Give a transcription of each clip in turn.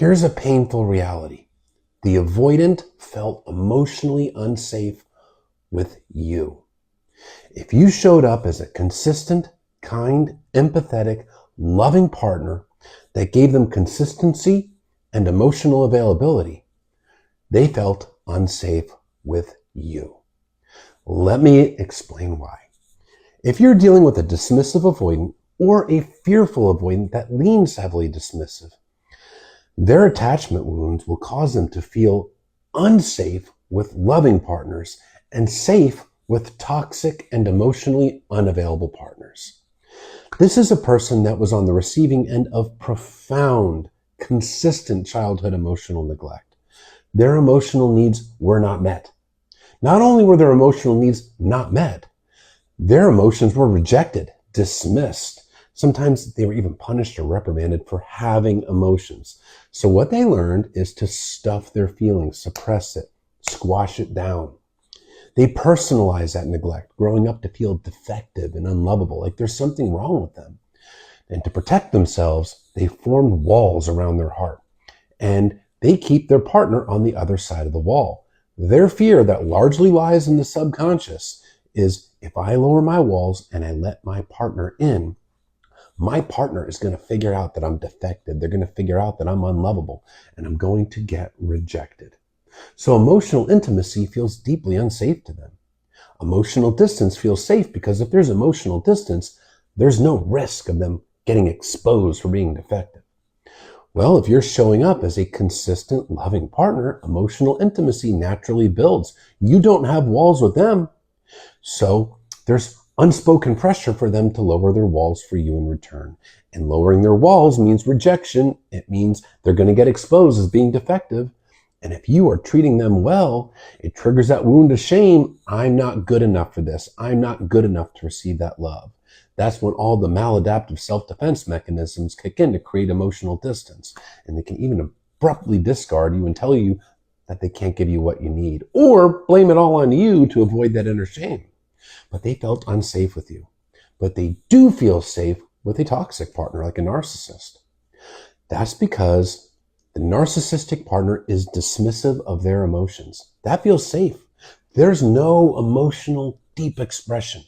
Here's a painful reality. The avoidant felt emotionally unsafe with you. If you showed up as a consistent, kind, empathetic, loving partner that gave them consistency and emotional availability, they felt unsafe with you. Let me explain why. If you're dealing with a dismissive avoidant or a fearful avoidant that leans heavily dismissive, their attachment wounds will cause them to feel unsafe with loving partners and safe with toxic and emotionally unavailable partners. This is a person that was on the receiving end of profound, consistent childhood emotional neglect. Their emotional needs were not met. Not only were their emotional needs not met, their emotions were rejected, dismissed. Sometimes they were even punished or reprimanded for having emotions. So what they learned is to stuff their feelings, suppress it, squash it down. They personalize that neglect, growing up to feel defective and unlovable, like there's something wrong with them. And to protect themselves, they formed walls around their heart. And they keep their partner on the other side of the wall. Their fear that largely lies in the subconscious is if I lower my walls and I let my partner in, my partner is going to figure out that I'm defective. They're going to figure out that I'm unlovable and I'm going to get rejected. So emotional intimacy feels deeply unsafe to them. Emotional distance feels safe because if there's emotional distance, there's no risk of them getting exposed for being defective. Well, if you're showing up as a consistent, loving partner, emotional intimacy naturally builds. You don't have walls with them. So there's unspoken pressure for them to lower their walls for you in return. And lowering their walls means rejection. It means they're going to get exposed as being defective. And if you are treating them well, it triggers that wound of shame. I'm not good enough for this. I'm not good enough to receive that love. That's when all the maladaptive self-defense mechanisms kick in to create emotional distance. And they can even abruptly discard you and tell you that they can't give you what you need, or blame it all on you to avoid that inner shame. But they felt unsafe with you. But they do feel safe with a toxic partner like a narcissist. That's because the narcissistic partner is dismissive of their emotions. That feels safe. There's no emotional deep expression.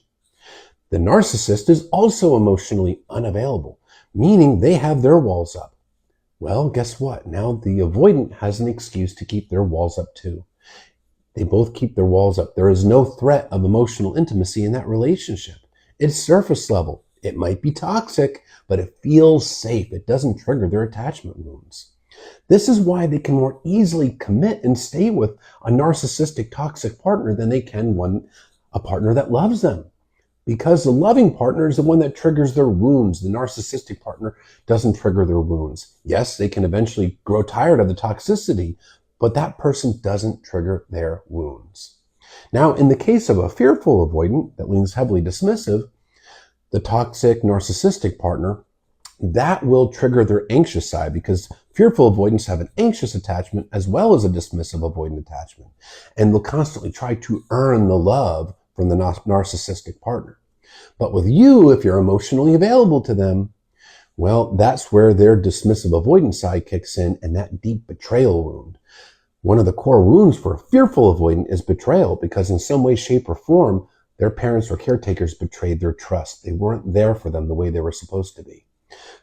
The narcissist is also emotionally unavailable, meaning they have their walls up. Well, guess what? Now the avoidant has an excuse to keep their walls up too. They both keep their walls up. There is no threat of emotional intimacy in that relationship. It's surface level. It might be toxic, but it feels safe. It doesn't trigger their attachment wounds. This is why they can more easily commit and stay with a narcissistic toxic partner than they can a partner that loves them. Because the loving partner is the one that triggers their wounds. The narcissistic partner doesn't trigger their wounds. Yes, they can eventually grow tired of the toxicity, but that person doesn't trigger their wounds. Now, in the case of a fearful avoidant that leans heavily dismissive, the toxic narcissistic partner, that will trigger their anxious side because fearful avoidants have an anxious attachment as well as a dismissive avoidant attachment. And they'll constantly try to earn the love from the narcissistic partner. But with you, if you're emotionally available to them, well, that's where their dismissive avoidant side kicks in and that deep betrayal wound. One of the core wounds for a fearful avoidant is betrayal because in some way, shape, or form, their parents or caretakers betrayed their trust. They weren't there for them the way they were supposed to be.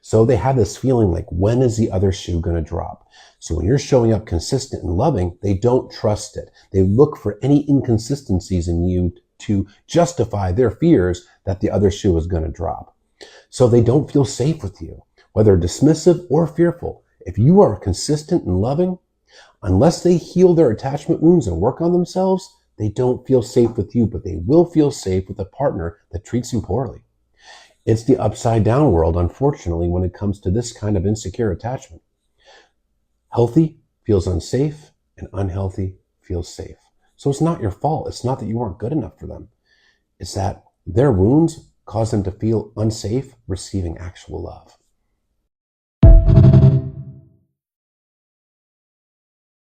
So they have this feeling like, when is the other shoe going to drop? So when you're showing up consistent and loving, they don't trust it. They look for any inconsistencies in you to justify their fears that the other shoe is going to drop. So they don't feel safe with you, whether dismissive or fearful. If you are consistent and loving, unless they heal their attachment wounds and work on themselves, they don't feel safe with you, but they will feel safe with a partner that treats them poorly. It's the upside down world, unfortunately, when it comes to this kind of insecure attachment. Healthy feels unsafe and unhealthy feels safe. So it's not your fault. It's not that you weren't good enough for them. It's that their wounds cause them to feel unsafe receiving actual love.